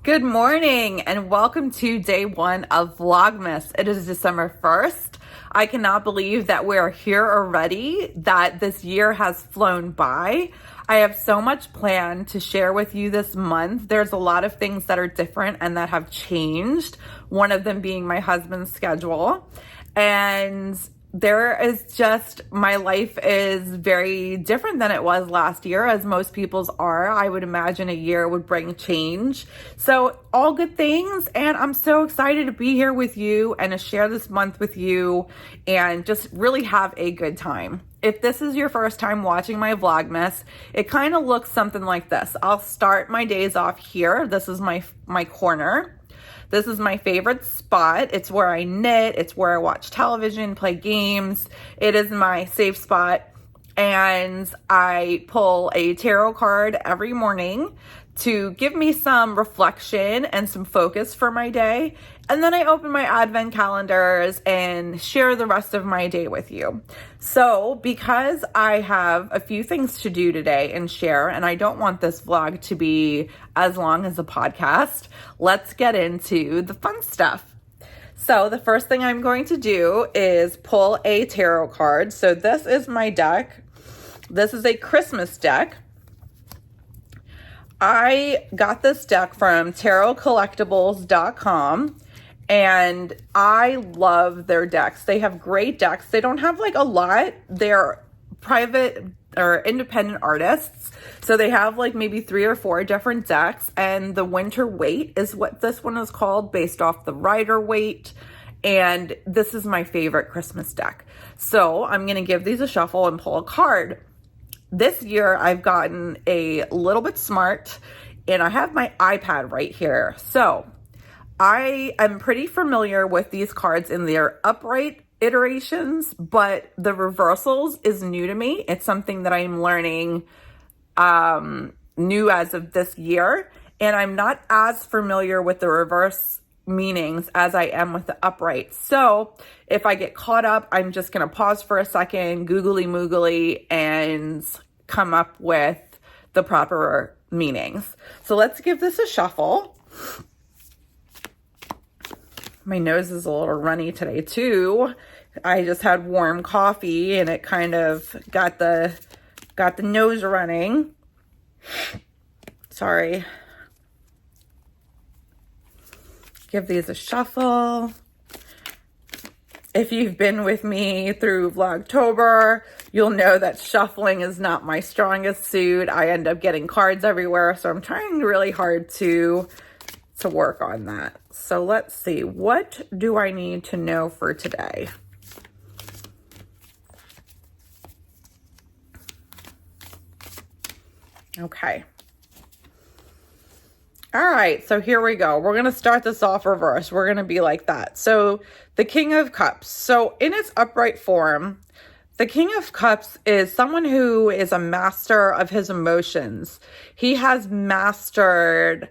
Good morning and welcome to day one of Vlogmas. It is December 1st. I cannot believe that we're here already, that this year has flown by. I have so much planned to share with you this month. There's a lot of things that are different and that have changed. One of them being my husband's schedule. And there is just, my life is very different than it was last year, as most people's are. I would imagine a year would bring change. So all good things. And I'm so excited to be here with you and to share this month with you and just really have a good time. If this is your first time watching my Vlogmas, it kind of looks something like this. I'll start my days off here. This is my corner. This is my favorite spot. It's where I knit. It's where I watch television, play games. It is my safe spot. And I pull a tarot card every morning to give me some reflection and some focus for my day. And then I open my advent calendars and share the rest of my day with you. So because I have a few things to do today and share, and I don't want this vlog to be as long as a podcast, let's get into the fun stuff. So the first thing I'm going to do is pull a tarot card. So this is my deck. This is a Christmas deck. I got this deck from tarotcollectibles.com and I love their decks. They have great decks. They don't have like a lot. They're private or independent artists. So they have like maybe 3 or 4 different decks, and the Winter Weight is what this one is called, based off the Rider Waite. And this is my favorite Christmas deck. So I'm going to give these a shuffle and pull a card. This year, I've gotten a little bit smart, and I have my iPad right here. So I am pretty familiar with these cards in their upright iterations, but the reversals is new to me. It's something that I'm learning new as of this year, and I'm not as familiar with the reverse meanings as I am with the upright. So if I get caught up, I'm just going to pause for a second, googly moogly, and come up with the proper meanings. So let's give this a shuffle. My nose is a little runny today too. I just had warm coffee and it kind of got the nose running. Sorry. Give these a shuffle. If you've been with me through Vlogtober, you'll know that shuffling is not my strongest suit. I end up getting cards everywhere, so I'm trying really hard to work on that. So let's see, what do I need to know for today? Okay. All right, so here we go. We're going to start this off reverse. We're going to be like that. So the King of Cups. So in its upright form, the King of Cups is someone who is a master of his emotions. He has mastered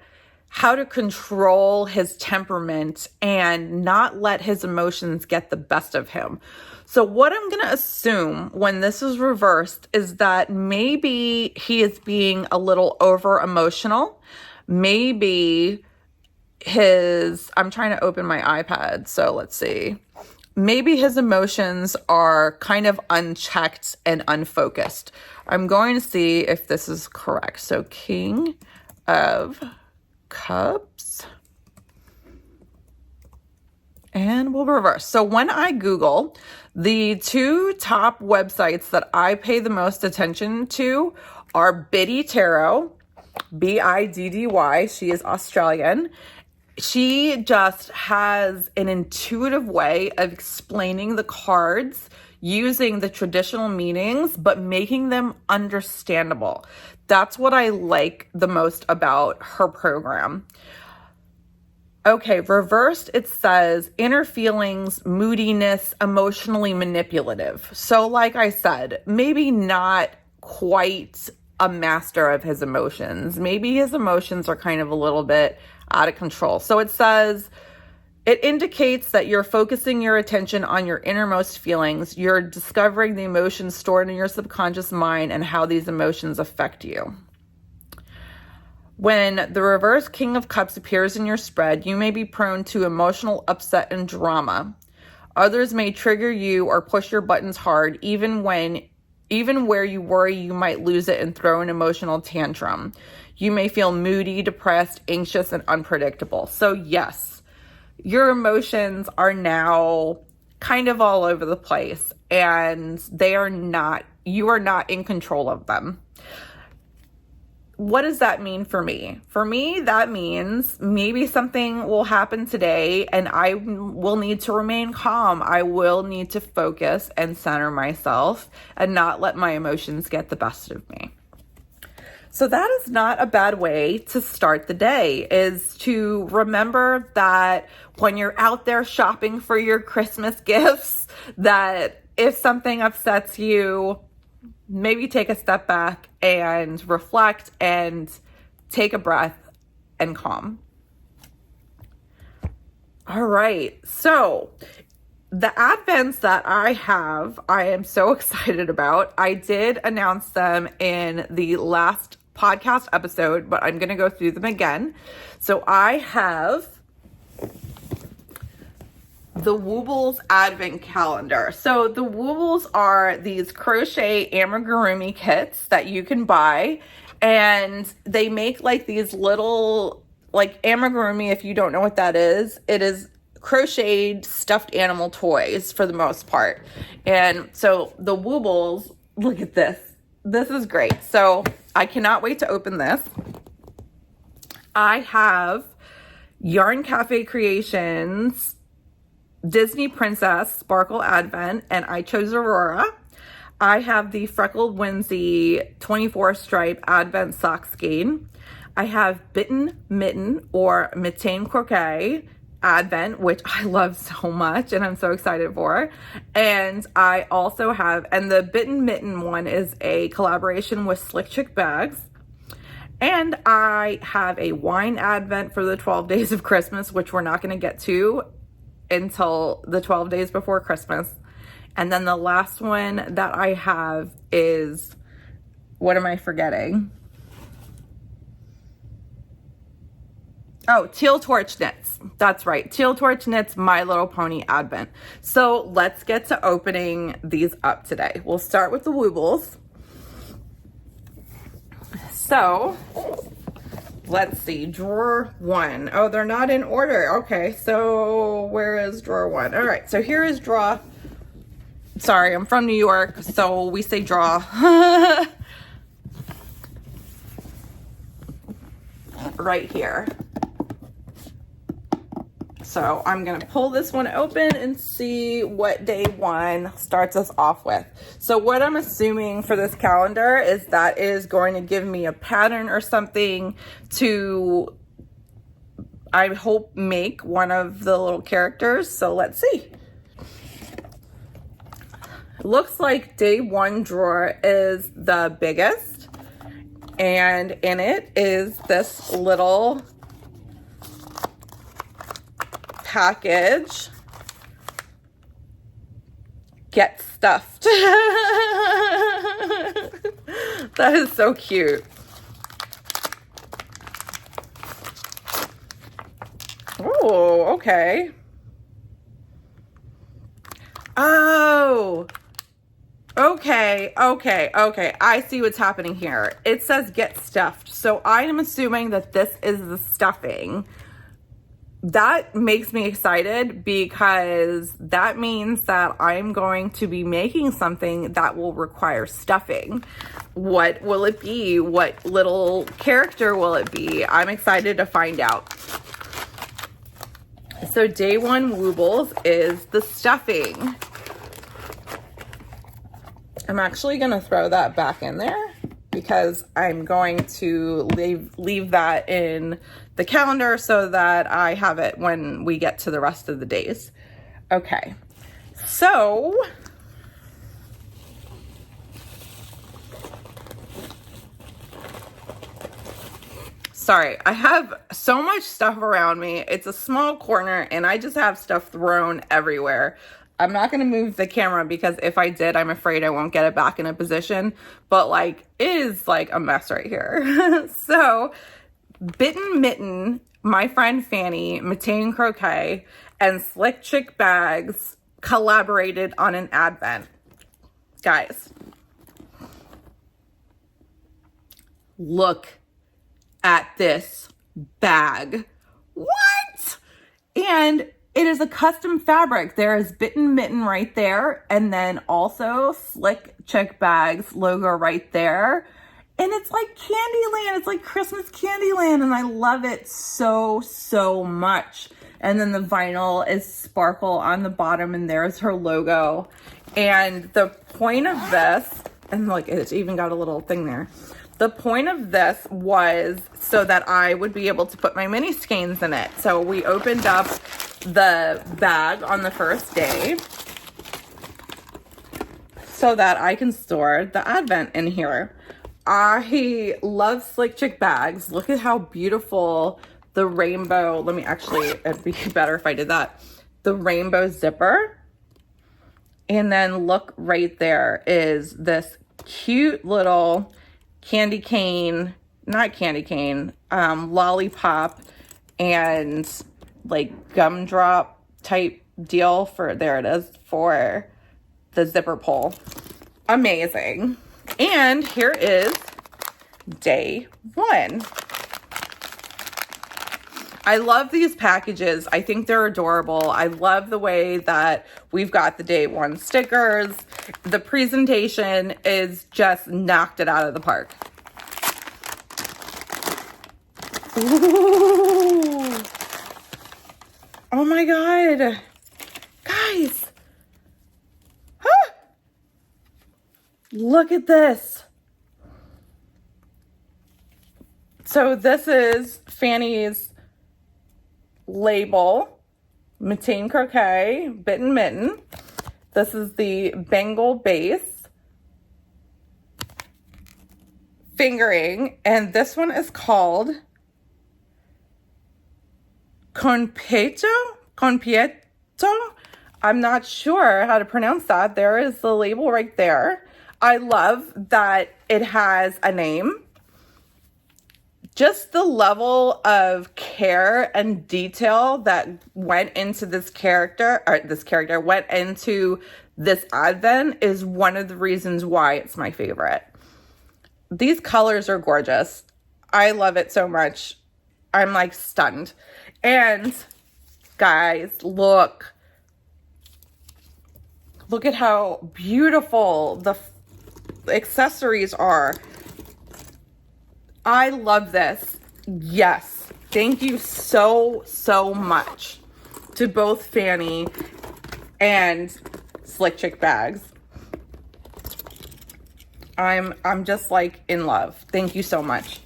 how to control his temperament and not let his emotions get the best of him. So what I'm going to assume when this is reversed is that maybe he is being a little over emotional. Maybe I'm trying to open my iPad, so let's see. Maybe his emotions are kind of unchecked and unfocused. I'm going to see if this is correct. So King of Cups. And we'll reverse. So when I Google, the 2 top websites that I pay the most attention to are Biddy Tarot, Biddy. She is Australian. She just has an intuitive way of explaining the cards using the traditional meanings, but making them understandable. That's what I like the most about her program. Okay, reversed, it says inner feelings, moodiness, emotionally manipulative. So like I said, maybe not quite a master of his emotions. Maybe his emotions are kind of a little bit out of control. So it says, it indicates that you're focusing your attention on your innermost feelings. You're discovering the emotions stored in your subconscious mind and how these emotions affect you. When the reverse King of Cups appears in your spread, you may be prone to emotional upset and drama. Others may trigger you or push your buttons hard, even where you worry you might lose it and throw an emotional tantrum. You may feel moody, depressed, anxious, and unpredictable. So yes, your emotions are now kind of all over the place, and you are not in control of them. What does that mean for me? For me, that means maybe something will happen today and I will need to remain calm. I will need to focus and center myself and not let my emotions get the best of me. So that is not a bad way to start the day, is to remember that when you're out there shopping for your Christmas gifts, that if something upsets you, maybe take a step back and reflect and take a breath and calm. All right. So the advents that I have, I am so excited about. I did announce them in the last podcast episode, but I'm going to go through them again. So I have the Woobles Advent Calendar. So the Woobles are these crochet amigurumi kits that you can buy, and they make like these little, like amigurumi, if you don't know what that is, it is crocheted stuffed animal toys for the most part. And so the Woobles, look at this. This is great. So I cannot wait to open this. I have Yarn Cafe Creations Disney Princess Sparkle Advent, and I chose Aurora. I have the Freckled Whimsy 24 stripe Advent sock skein. I have Bitten Mitten or Mitten Croquet Advent, which I love so much and I'm so excited for. And I also have, and the Bitten Mitten one is a collaboration with Slick Chick Bags. And I have a wine Advent for the 12 days of Christmas, which we're not going to get to until the 12 days before Christmas. And then the last one that I have is, what am I forgetting? Oh, Teal Torch Knits. That's right. Teal Torch Knits My Little Pony Advent. So let's get to opening these up today. We'll start with the Woobles. So let's see, drawer one. Oh, they're not in order. Okay, so where is drawer one? All right, so here is drawer. Sorry, I'm from New York, so we say draw. Right here. So I'm going to pull this one open and see what day one starts us off with. So what I'm assuming for this calendar is that it is going to give me a pattern or something to, I hope, make one of the little characters. So let's see. Looks like day one drawer is the biggest, and in it is this little package. Get stuffed. That is so cute. Oh, okay. Oh, okay. I see what's happening here. It says get stuffed. So I am assuming that this is the stuffing. That makes me excited because that means that I'm going to be making something that will require stuffing. What will it be? What little character will it be? I'm excited to find out. So day one Woobles is the stuffing. I'm actually going to throw that back in there because I'm going to leave that in the calendar so that I have it when we get to the rest of the days. Okay, so sorry, I have so much stuff around me. It's a small corner and I just have stuff thrown everywhere. I'm not going to move the camera because if I did, I'm afraid I won't get it back in a position. But like, it is like a mess right here. So Bitten Mitten, my friend Fanny, Matane Croquet, and Slick Chick Bags collaborated on an advent. Guys, look at this bag. What? And it is a custom fabric. There is Bitten Mitten right there, and then also Slick Chick Bags logo right there. And it's like Candyland. It's like Christmas Candyland, and I love it so, so much. And then the vinyl is sparkle on the bottom, and there's her logo. And the point of this, and look, it's even got a little thing there. The point of this was so that I would be able to put my mini skeins in it. So we opened up the bag on the first day so that I can store the advent in here. I love Slick Chick Bags. Look at how beautiful the rainbow, let me actually, it'd be better if I did that. The rainbow zipper. And then look right there is this cute little candy cane, not candy cane, lollipop and like gumdrop type deal for, there it is, for the zipper pull. Amazing. And here is day one. I love these packages. I think they're adorable. I love the way that we've got the day one stickers. The presentation is just knocked it out of the park. Ooh. Oh my God. Guys. Huh. Look at this. So this is Fanny's label, Matane Croquet, Bitten Mitten. This is the Bengal base fingering, and this one is called Conpieto. I'm not sure how to pronounce that. There is the label right there. I love that it has a name. Just the level of care and detail that went into this character, went into this advent is one of the reasons why it's my favorite. These colors are gorgeous. I love it so much. I'm like stunned. And guys, look at how beautiful the accessories are. I love this. Yes. Thank you so, so much to both Fanny and Slick Chick Bags. I'm just like in love. Thank you so much.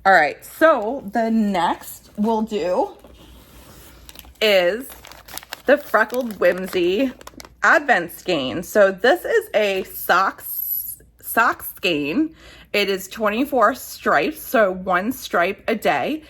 All right. So the next we'll do is the Freckled Whimsy Advent Skein. So this is a sock skein. It is 24 stripes, so one stripe a day.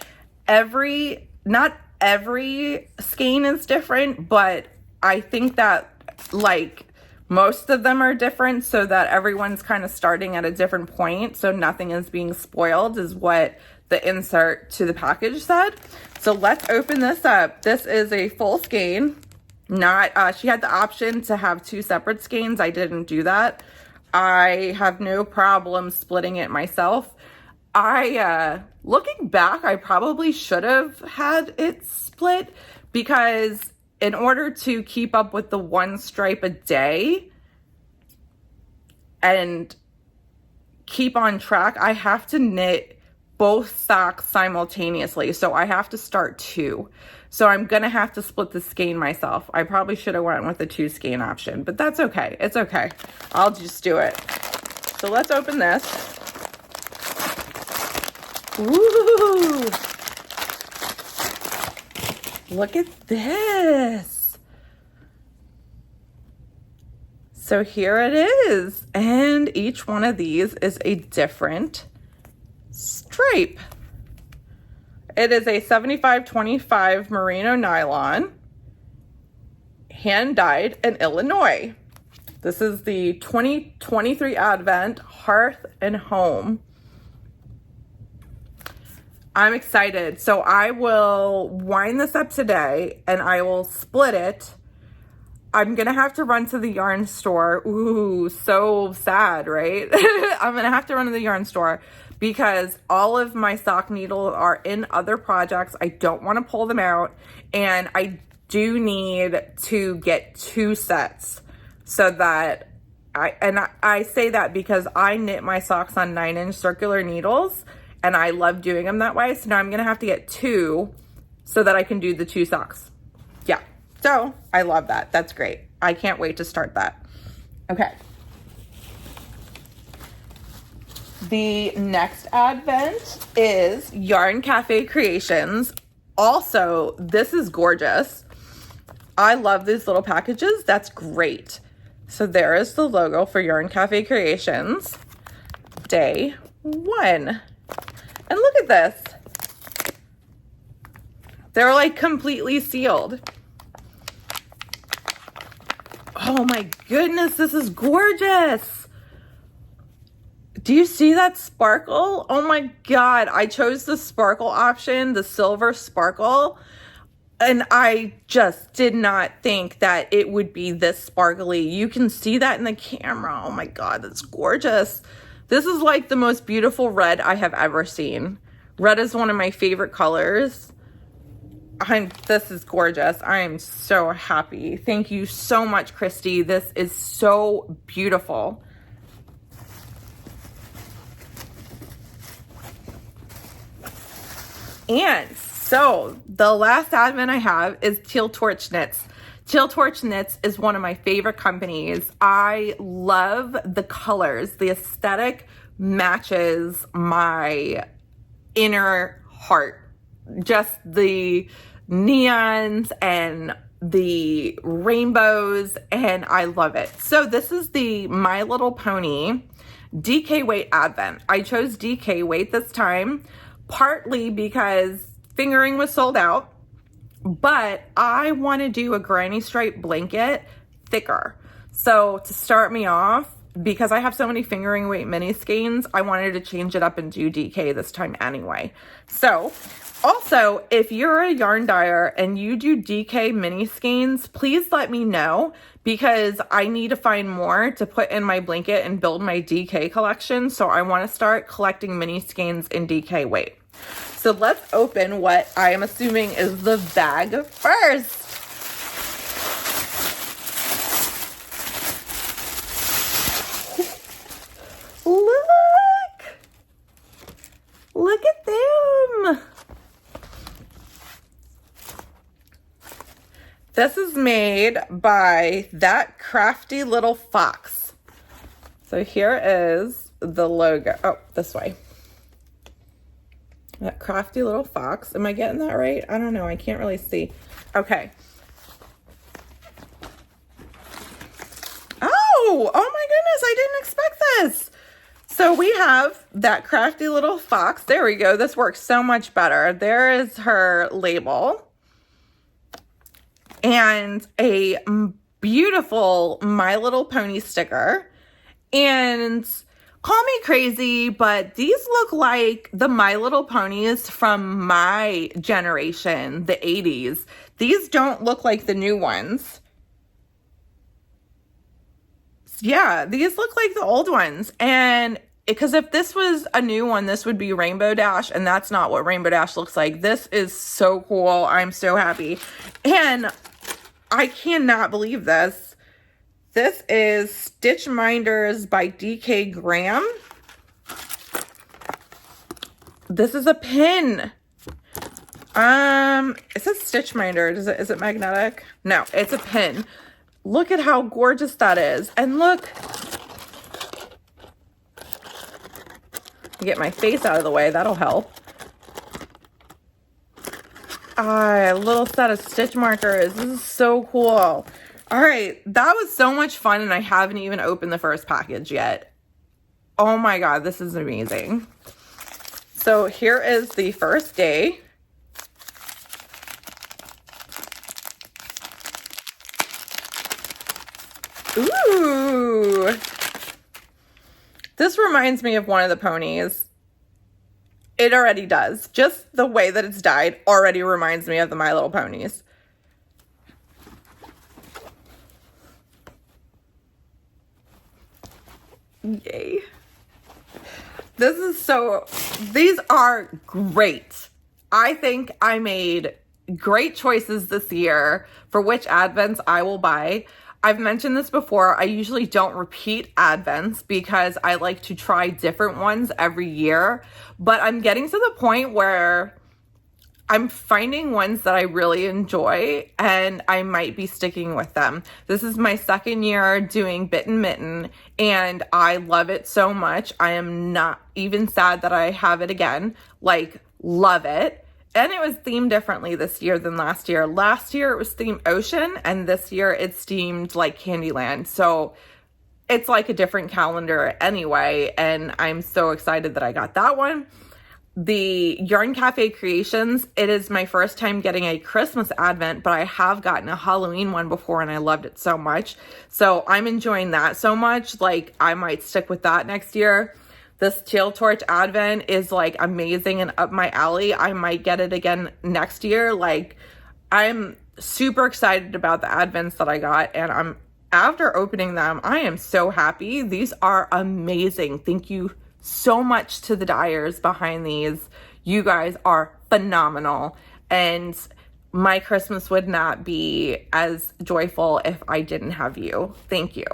Not every skein is different, but I think that like most of them are different so that everyone's kind of starting at a different point, so nothing is being spoiled is what the insert to the package said. So let's open this up. This is a full skein. She had the option to have two separate skeins. I didn't do that. I have no problem splitting it myself. Looking back, I probably should have had it split because in order to keep up with the one stripe a day and keep on track, I have to knit both socks simultaneously. So I have to start two. So I'm going to have to split the skein myself. I probably should have went with the two skein option, but that's okay. It's okay. I'll just do it. So let's open this. Ooh. Look at this. So here it is. And each one of these is a different stripe. It is a 75/25 merino nylon, hand dyed in Illinois. This is the 2023 Advent Hearth and Home. I'm excited. So I will wind this up today and I will split it. I'm going to have to run to the yarn store. Ooh, so sad, right? I'm going to have to run to the yarn store because all of my sock needles are in other projects. I don't want to pull them out, and I do need to get 2 sets so that I say that because I knit my socks on 9-inch circular needles and I love doing them that way. So now I'm going to have to get 2 so that I can do the 2 socks. Yeah. So I love that. That's great. I can't wait to start that. Okay. The next advent is Yarn Cafe Creations. Also, this is gorgeous. I love these little packages. That's great. So there is the logo for Yarn Cafe Creations, day 1. And look at this. They're like completely sealed. Oh my goodness, this is gorgeous. Do you see that sparkle? Oh my God, I chose the sparkle option, the silver sparkle. And I just did not think that it would be this sparkly. You can see that in the camera. Oh my God, that's gorgeous. This is like the most beautiful red I have ever seen. Red is one of my favorite colors. This is gorgeous. I am so happy. Thank you so much, Christy. This is so beautiful. And so the last advent I have is Teal Torch Knits. Teal Torch Knits is one of my favorite companies. I love the colors. The aesthetic matches my inner heart. Just the neons and the rainbows, and I love it. So this is the My Little Pony DK Weight Advent. I chose DK Weight this time, partly because fingering was sold out, but I want to do a granny stripe blanket thicker. So to start me off, because I have so many fingering weight mini skeins, I wanted to change it up and do DK this time anyway. So also, if you're a yarn dyer and you do DK mini skeins, please let me know because I need to find more to put in my blanket and build my DK collection. So I want to start collecting mini skeins in DK weight. So let's open what I am assuming is the bag first. Look at them. This is made by That Crafty Little Fox. So here is the logo. Oh, this way. That Crafty Little Fox. Am I getting that right? I don't know. I can't really see. Okay. Oh my goodness. I didn't expect this. So we have That Crafty Little Fox. There we go. This works so much better. There is her label. And a beautiful My Little Pony sticker. And call me crazy, but these look like the My Little Ponies from my generation, the 80s. These don't look like the new ones. Yeah, these look like the old ones. And because if this was a new one, this would be Rainbow Dash, and that's not what Rainbow Dash looks like. This is so cool. I'm so happy. And I cannot believe this. This is Stitch Minders by DK Graham. This is a pin. It says Stitch Minder. Is it magnetic? No, it's a pin. Look at how gorgeous that is. And look. Get my face out of the way. That'll help. A little set of stitch markers. This is so cool. All right. That was so much fun, and I haven't even opened the first package yet. Oh my God. This is amazing. So here is the first day. Ooh. This reminds me of one of the ponies. It already does. Just the way that it's dyed already reminds me of the My Little Ponies. Yay. These are great. I think I made great choices this year for which Advents I will buy. I've mentioned this before. I usually don't repeat Advents because I like to try different ones every year. But I'm getting to the point where I'm finding ones that I really enjoy and I might be sticking with them. This is my second year doing Bit and Mitten and I love it so much. I am not even sad that I have it again. Like, love it. And it was themed differently this year than last year. Last year it was themed ocean and this year it's themed like Candyland. So it's like a different calendar anyway. And I'm so excited that I got that one. The Yarn Cafe Creations, it is my first time getting a Christmas Advent, but I have gotten a Halloween one before and I loved it so much. So I'm enjoying that so much. Like, I might stick with that next year. This Teal Torch Advent is like amazing and up my alley. I might get it again next year. Like, I'm super excited about the Advents that I got and after opening them, I am so happy. These are amazing. Thank you so much to the dyers behind these. You guys are phenomenal. And my Christmas would not be as joyful if I didn't have you. Thank you.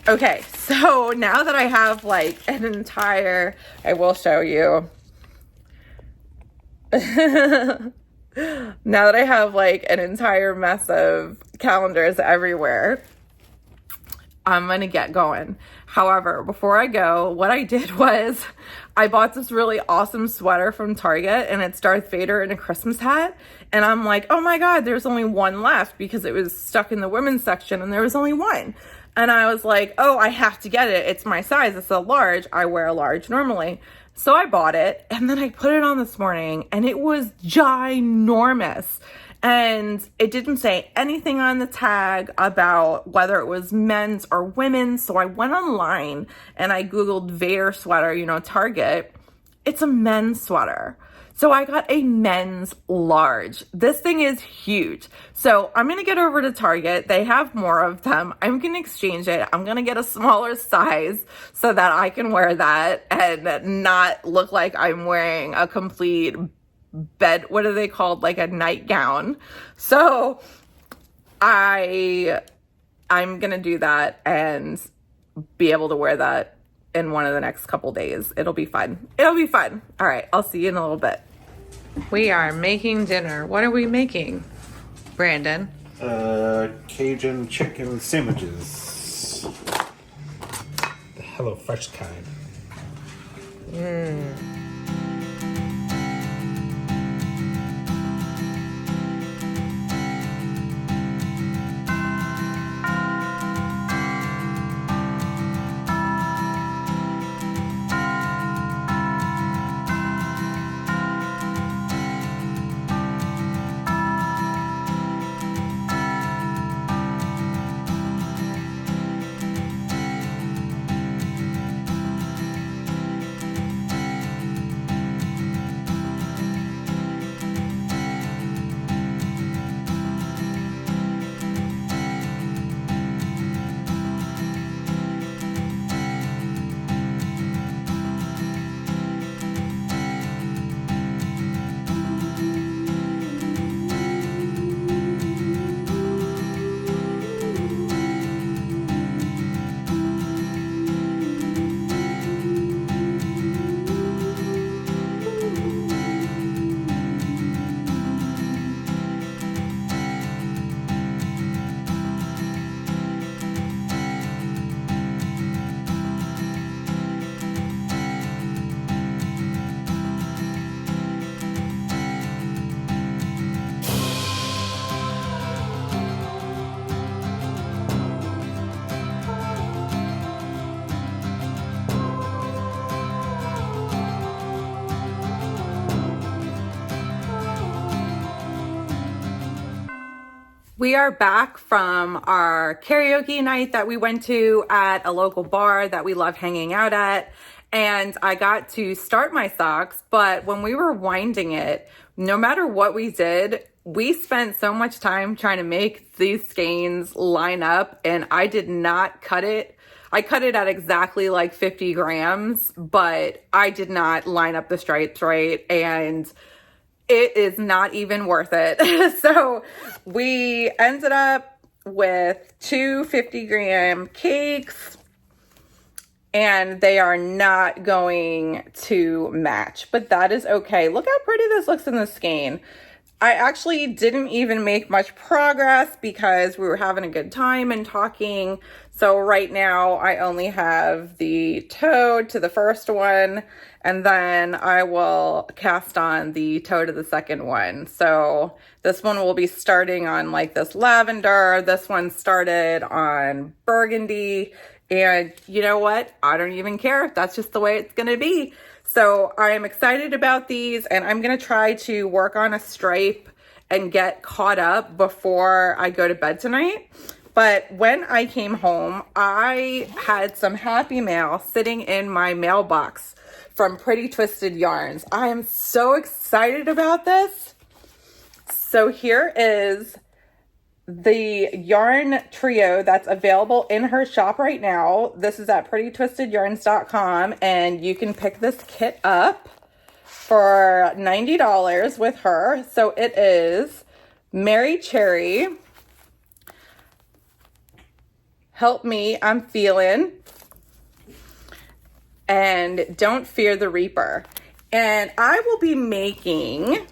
Okay, so now that I have like an entire, I will show you. Now that I have like an entire mess of calendars everywhere, I'm gonna get going. However, before I go, what I did was I bought this really awesome sweater from Target and it's Darth Vader in a Christmas hat. And I'm like, oh my God, there's only one left because it was stuck in the women's section and there was only one. And I was like, oh, I have to get it. It's my size. It's a large. I wear a large normally. So I bought it and then I put it on this morning and it was ginormous. And it didn't say anything on the tag about whether it was men's or women's. So I went online and I Googled Vader sweater, Target. It's a men's sweater. So I got a men's large. This thing is huge. So I'm going to get over to Target. They have more of them. I'm going to exchange it. I'm going to get a smaller size so that I can wear that and not look like I'm wearing a complete bed, what are they called, like a nightgown. So I'm gonna do that and be able to wear that in one of the next couple days. It'll be fun. All right, I'll see you in a little bit. We are making dinner. What are we making, Brandon? Cajun chicken sandwiches, the HelloFresh kind. We are back from our karaoke night that we went to at a local bar that we love hanging out at. and I got to start my socks, but when we were winding it, no matter what we did, we spent so much time trying to make these skeins line up, and I did not cut it. I cut it at exactly like 50 grams, but I did not line up the stripes right, and it is not even worth it. So we ended up with 2 50-gram cakes, and they are not going to match, but that is okay. Look how pretty this looks in the skein. I actually didn't even make much progress because we were having a good time and talking. So right now I only have the toe to the first one, and then I will cast on the toe to the second one. So this one will be starting on like this lavender. This one started on burgundy. And you know what? I don't even care. That's just the way it's going to be. So I am excited about these, and I'm going to try to work on a stripe and get caught up before I go to bed tonight. But when I came home, I had some happy mail sitting in my mailbox from Pretty Twisted Yarns. I am so excited about this. So here is the yarn trio that's available in her shop right now. This is at prettytwistedyarns.com, and you can pick this kit up for $90 with her. So it is Mary Cherry, Help Me, I'm Feeling, and Don't Fear the Reaper. And I will be making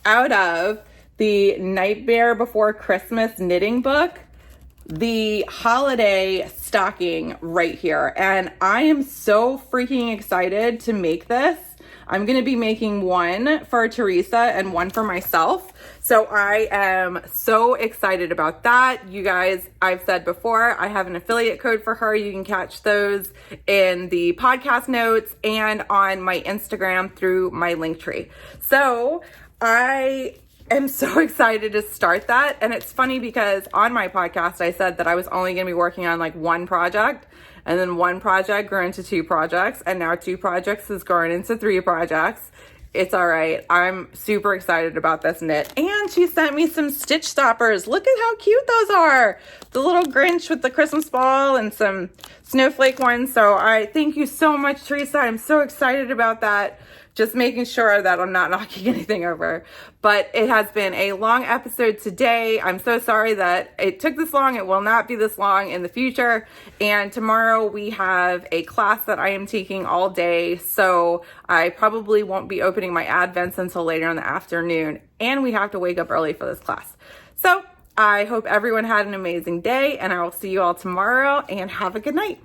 out of the Nightmare Before Christmas knitting book, the holiday stocking right here. And I am so freaking excited to make this. I'm going to be making one for Teresa and one for myself. So I am so excited about that. You guys, I've said before, I have an affiliate code for her. You can catch those in the podcast notes and on my Instagram through my link tree. So I am so excited to start that. And it's funny because on my podcast, I said that I was only going to be working on like one project, and then one project grew into 2 projects, and now 2 projects is growing into 3 projects. It's all right. I'm super excited about this knit. And she sent me some stitch stoppers. Look at how cute those are. The little Grinch with the Christmas ball and some snowflake ones. So I thank you so much, Teresa. I'm so excited about that. Just making sure that I'm not knocking anything over. But it has been a long episode today. I'm so sorry that it took this long. It will not be this long in the future. And tomorrow we have a class that I am taking all day. So I probably won't be opening my Advents until later in the afternoon. And we have to wake up early for this class. So I hope everyone had an amazing day, and I will see you all tomorrow, and have a good night.